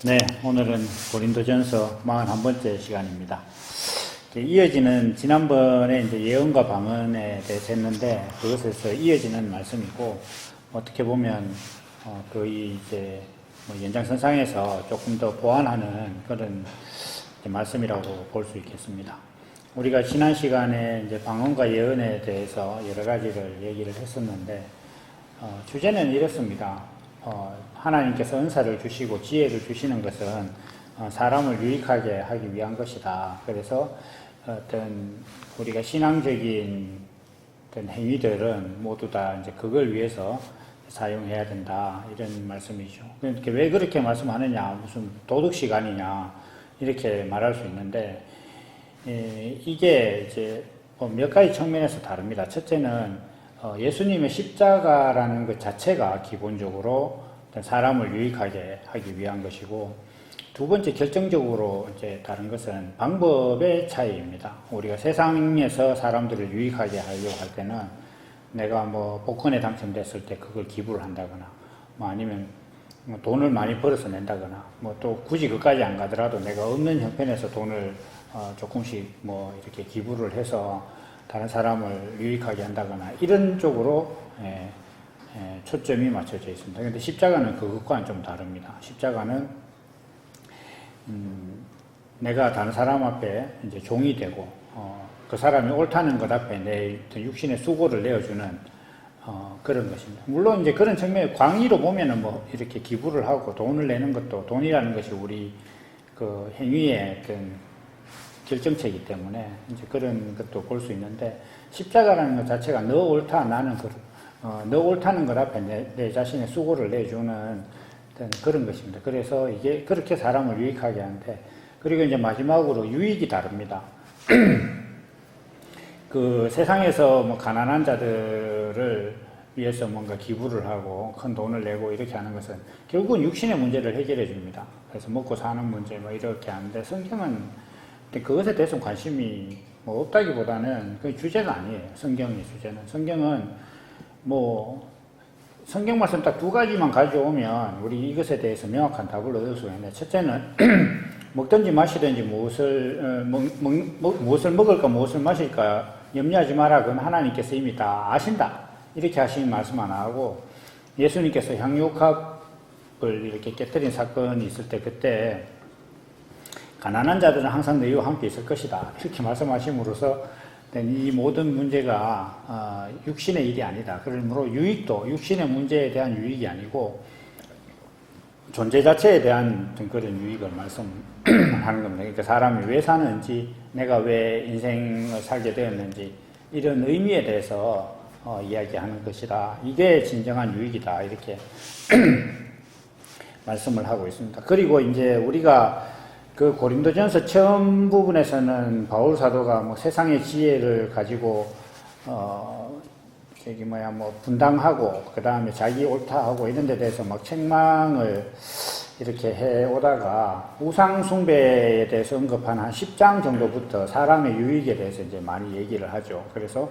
네, 오늘은 고린도전서 41번째 시간입니다. 이어지는 지난번에 이제 예언과 방언에 대해서 했는데 그것에서 이어지는 말씀이고 어떻게 보면 거의 이제 연장선상에서 조금 더 보완하는 그런 말씀이라고 볼 수 있겠습니다. 우리가 지난 시간에 이제 방언과 예언에 대해서 여러 가지를 얘기를 했었는데 주제는 이렇습니다. 하나님께서 은사를 주시고 지혜를 주시는 것은 사람을 유익하게 하기 위한 것이다. 그래서 어떤 우리가 신앙적인 어떤 행위들은 모두 다 이제 그걸 위해서 사용해야 된다. 이런 말씀이죠. 그러니까 왜 그렇게 말씀하느냐, 무슨 도덕 시간이냐 이렇게 말할 수 있는데 이게 이제 몇 가지 측면에서 다릅니다. 첫째는 예수님의 십자가라는 것 자체가 기본적으로 사람을 유익하게 하기 위한 것이고, 두 번째 결정적으로 이제 다른 것은 방법의 차이입니다. 우리가 세상에서 사람들을 유익하게 하려고 할 때는 내가 복권에 당첨됐을 때 그걸 기부를 한다거나, 아니면 돈을 많이 벌어서 낸다거나, 또 굳이 그까지 안 가더라도 내가 없는 형편에서 돈을 조금씩 이렇게 기부를 해서 다른 사람을 유익하게 한다거나 이런 쪽으로 초점이 맞춰져 있습니다. 그런데 십자가는 그것과는 좀 다릅니다. 십자가는 내가 다른 사람 앞에 이제 종이 되고 그 사람이 옳다는 것 앞에 내 육신의 수고를 내어주는 그런 것입니다. 물론 이제 그런 측면에 광의로 보면은 이렇게 기부를 하고 돈을 내는 것도, 돈이라는 것이 우리 그 행위의 어떤 결정체이기 때문에 이제 그런 것도 볼 수 있는데, 십자가라는 것 자체가 너 옳다, 나는 너 옳다는 것 앞에 내 자신의 수고를 내주는 그런 것입니다. 그래서 이게 그렇게 사람을 유익하게 하는데, 그리고 이제 마지막으로 유익이 다릅니다. 그 세상에서 가난한 자들을 위해서 뭔가 기부를 하고 큰 돈을 내고 이렇게 하는 것은 결국은 육신의 문제를 해결해 줍니다. 그래서 먹고 사는 문제 이렇게 하는데, 성경은 그것에 대해서 관심이 없다기보다는 그 주제가 아니에요. 성경의 주제는. 성경은 성경 말씀 딱 두 가지만 가져오면 우리 이것에 대해서 명확한 답을 얻을 수가 있는데, 첫째는 먹든지 마시든지 무엇을 먹을까 무엇을 마실까 염려하지 마라. 그건 하나님께서 이미 다 아신다. 이렇게 하시는 말씀 하나 하고, 예수님께서 향유갑을 이렇게 깨뜨린 사건이 있을 때 그때 가난한 자들은 항상 너희와 함께 있을 것이다. 이렇게 말씀하심으로써 이 모든 문제가 육신의 일이 아니다. 그러므로 유익도 육신의 문제에 대한 유익이 아니고 존재 자체에 대한 그런 유익을 말씀하는 겁니다. 그러니까 사람이 왜 사는지, 내가 왜 인생을 살게 되었는지 이런 의미에 대해서 이야기하는 것이다. 이게 진정한 유익이다. 이렇게 말씀을 하고 있습니다. 그리고 이제 우리가 그 고린도전서 처음 부분에서는 바울 사도가 세상의 지혜를 가지고 분당하고 그 다음에 자기 옳다하고 이런 데 대해서 책망을 이렇게 해 오다가 우상 숭배에 대해서 언급한 한 10장 정도부터 사람의 유익에 대해서 이제 많이 얘기를 하죠. 그래서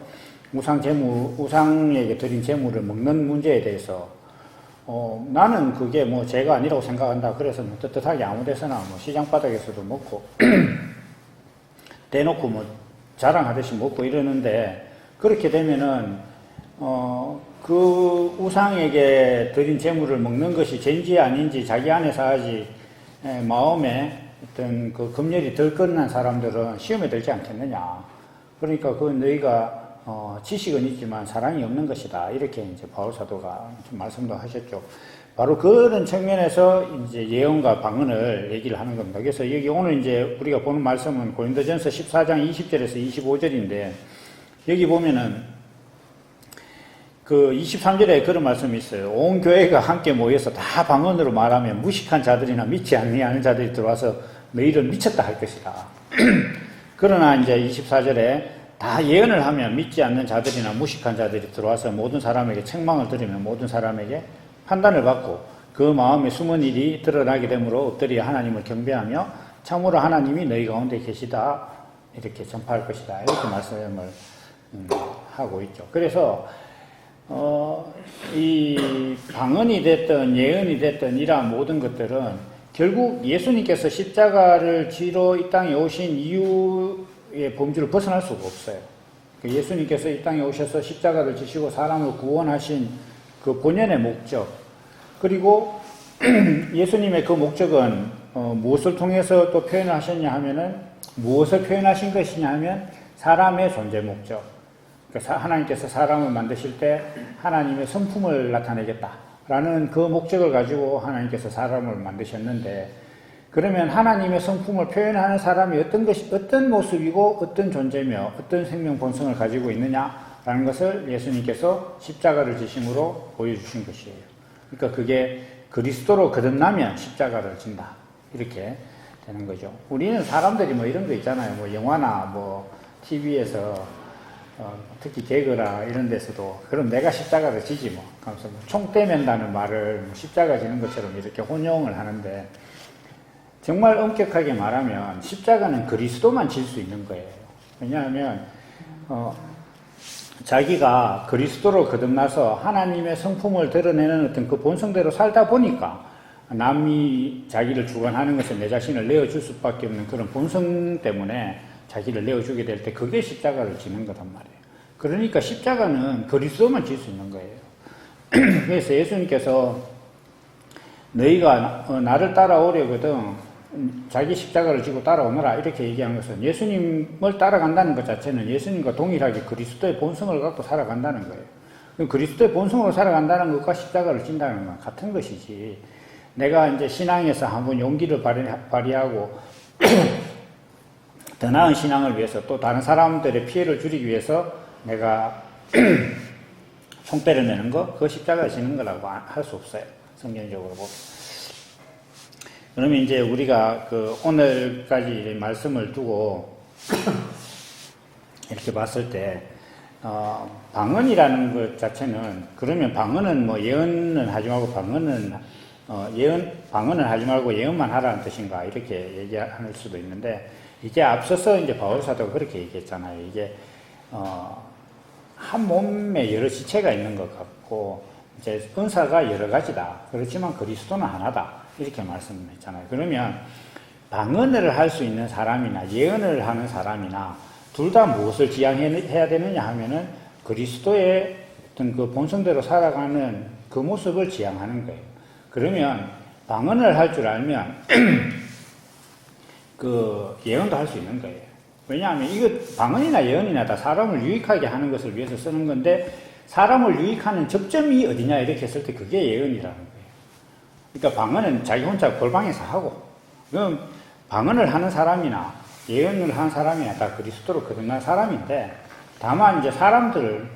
우상에게 드린 재물을 먹는 문제에 대해서 나는 그게 죄가 아니라고 생각한다. 그래서 떳떳하게 아무 데서나 시장 바닥에서도 먹고 대놓고 자랑하듯이 먹고 이러는데, 그렇게 되면은 그 우상에게 드린 재물을 먹는 것이 죄인지 아닌지 자기 안에서 아직 마음에 어떤 그 검열이 덜 끝난 사람들은 시험에 들지 않겠느냐. 그러니까 너희가 지식은 있지만 사랑이 없는 것이다. 이렇게 이제 바울 사도가 좀 말씀도 하셨죠. 바로 그런 측면에서 이제 예언과 방언을 얘기를 하는 겁니다. 그래서 여기 오늘 이제 우리가 보는 말씀은 고린도전서 14장 20절에서 25절인데, 여기 보면은 그 23절에 그런 말씀이 있어요. 온 교회가 함께 모여서 다 방언으로 말하면 무식한 자들이나 믿지 아니하는 자들이 들어와서 너희를 미쳤다 할 것이다. 그러나 이제 24절에 다 예언을 하면 믿지 않는 자들이나 무식한 자들이 들어와서 모든 사람에게 책망을 들으면 모든 사람에게 판단을 받고 그 마음에 숨은 일이 드러나게 되므로 엎드려 하나님을 경배하며 참으로 하나님이 너희 가운데 계시다 이렇게 전파할 것이다. 이렇게 말씀을 하고 있죠. 그래서 이 방언이 됐든 예언이 됐든 이러한 모든 것들은 결국 예수님께서 십자가를 지러 이 땅에 오신 이유의 범주를 벗어날 수가 없어요. 예수님께서 이 땅에 오셔서 십자가를 지시고 사람을 구원하신 그 본연의 목적, 그리고 예수님의 그 목적은 무엇을 통해서 또 표현을 하셨냐 하면은, 무엇을 표현하신 것이냐 하면 사람의 존재 목적. 그러니까 하나님께서 사람을 만드실 때 하나님의 성품을 나타내겠다라는 그 목적을 가지고 하나님께서 사람을 만드셨는데, 그러면 하나님의 성품을 표현하는 사람이 어떤 모습이고 어떤 존재며 어떤 생명 본성을 가지고 있느냐라는 것을 예수님께서 십자가를 지심으로 보여주신 것이에요. 그러니까 그게 그리스도로 거듭나면 십자가를 진다, 이렇게 되는 거죠. 우리는 사람들이 뭐 이런 거 있잖아요. 뭐 영화나 뭐 TV에서 특히 개그나 이런 데서도 그럼 내가 십자가를 지지 뭐 하면서 총 떼맨다는 말을 십자가 지는 것처럼 이렇게 혼용을 하는데, 정말 엄격하게 말하면 십자가는 그리스도만 질 수 있는 거예요. 왜냐하면 자기가 그리스도로 거듭나서 하나님의 성품을 드러내는 어떤 그 본성대로 살다 보니까 남이 자기를 주관하는 것에 내 자신을 내어줄 수밖에 없는 그런 본성 때문에 자기를 내어주게 될 때 그게 십자가를 지는 거란 말이에요. 그러니까 십자가는 그리스도만 질 수 있는 거예요. 그래서 예수님께서 너희가 나를 따라오려거든 자기 십자가를 지고 따라오너라, 이렇게 얘기한 것은 예수님을 따라간다는 것 자체는 예수님과 동일하게 그리스도의 본성을 갖고 살아간다는 거예요. 그리스도의 본성으로 살아간다는 것과 십자가를 진다는 건 같은 것이지, 내가 이제 신앙에서 한번 용기를 발휘하고 더 나은 신앙을 위해서 또 다른 사람들의 피해를 줄이기 위해서 내가 총대를 내는 거, 그거 십자가를 지는 거라고 할 수 없어요. 성경적으로 보면. 그러면 이제 우리가 오늘까지 말씀을 두고 이렇게 봤을 때, 방언이라는 것 자체는, 그러면 방언은 뭐 예언은 하지 말고 방언은 하지 말고 예언만 하라는 뜻인가, 이렇게 얘기할 수도 있는데, 이게 앞서서 이제 바울 사도가 그렇게 얘기했잖아요. 이게, 한 몸에 여러 지체가 있는 것 같고, 이제 은사가 여러 가지다. 그렇지만 그리스도는 하나다. 이렇게 말씀했잖아요. 그러면 방언을 할 수 있는 사람이나 예언을 하는 사람이나 둘 다 무엇을 지향해야 되느냐 하면은 그리스도의 어떤 그 본성대로 살아가는 그 모습을 지향하는 거예요. 그러면 방언을 할 줄 알면 그 예언도 할 수 있는 거예요. 왜냐하면 이거 방언이나 예언이나 다 사람을 유익하게 하는 것을 위해서 쓰는 건데, 사람을 유익하는 접점이 어디냐 이렇게 했을 때 그게 예언이라는 거예요. 그러니까 방언은 자기 혼자 골방에서 하고, 그럼 방언을 하는 사람이나 예언을 하는 사람이나 다 그리스도로 거듭난 사람인데, 다만 이제 사람들,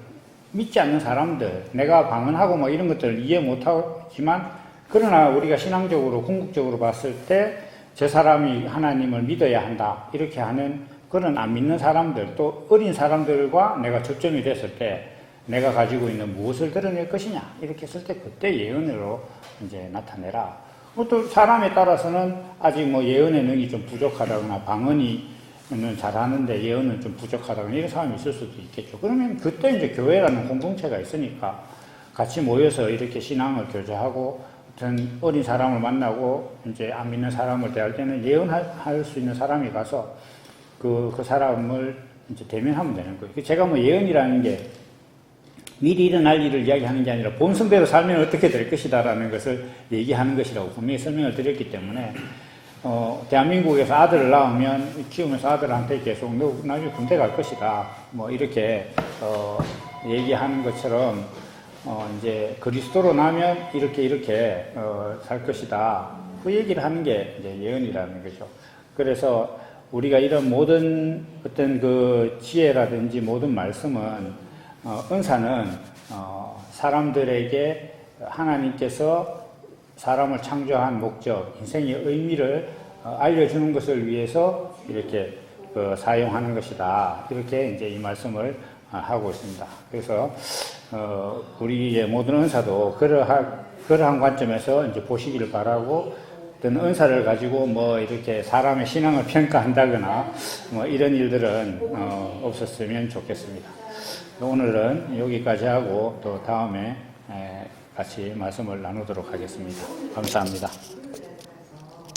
믿지 않는 사람들, 내가 방언하고 뭐 이런 것들을 이해 못하지만, 그러나 우리가 신앙적으로 궁극적으로 봤을 때 저 사람이 하나님을 믿어야 한다, 이렇게 하는 그런 안 믿는 사람들, 또 어린 사람들과 내가 접점이 됐을 때 내가 가지고 있는 무엇을 드러낼 것이냐, 이렇게 했을 때 그때 예언으로 이제 나타내라. 또 사람에 따라서는 아직 뭐 예언의 능이 좀 부족하다거나 방언이는 잘하는데 예언은 좀 부족하다거나 이런 사람이 있을 수도 있겠죠. 그러면 그때 이제 교회라는 공동체가 있으니까 같이 모여서 이렇게 신앙을 교제하고, 어떤 어린 사람을 만나고 이제 안 믿는 사람을 대할 때는 예언할 수 있는 사람이 가서 그 사람을 이제 대면하면 되는 거예요. 제가 뭐 예언이라는 게 미리 일어날 일을 이야기하는 게 아니라 본성대로 살면 어떻게 될 것이다라는 것을 얘기하는 것이라고 분명히 설명을 드렸기 때문에, 대한민국에서 아들을 낳으면 키우면서 아들한테 계속 너 나중에 군대 갈 것이다, 뭐 이렇게 얘기하는 것처럼 이제 그리스도로 나면 이렇게 살 것이다, 그 얘기를 하는 게 이제 예언이라는 거죠. 그래서 우리가 이런 모든 어떤 그 지혜라든지 모든 말씀은, 은사는 사람들에게 하나님께서 사람을 창조한 목적, 인생의 의미를 알려주는 것을 위해서 이렇게 사용하는 것이다, 이렇게 이제 이 말씀을 하고 있습니다. 그래서 우리의 모든 은사도 그러한 관점에서 이제 보시기를 바라고, 어떤 은사를 가지고 뭐 이렇게 사람의 신앙을 평가한다거나 뭐 이런 일들은 없었으면 좋겠습니다. 오늘은 여기까지 하고 또 다음에 같이 말씀을 나누도록 하겠습니다. 감사합니다.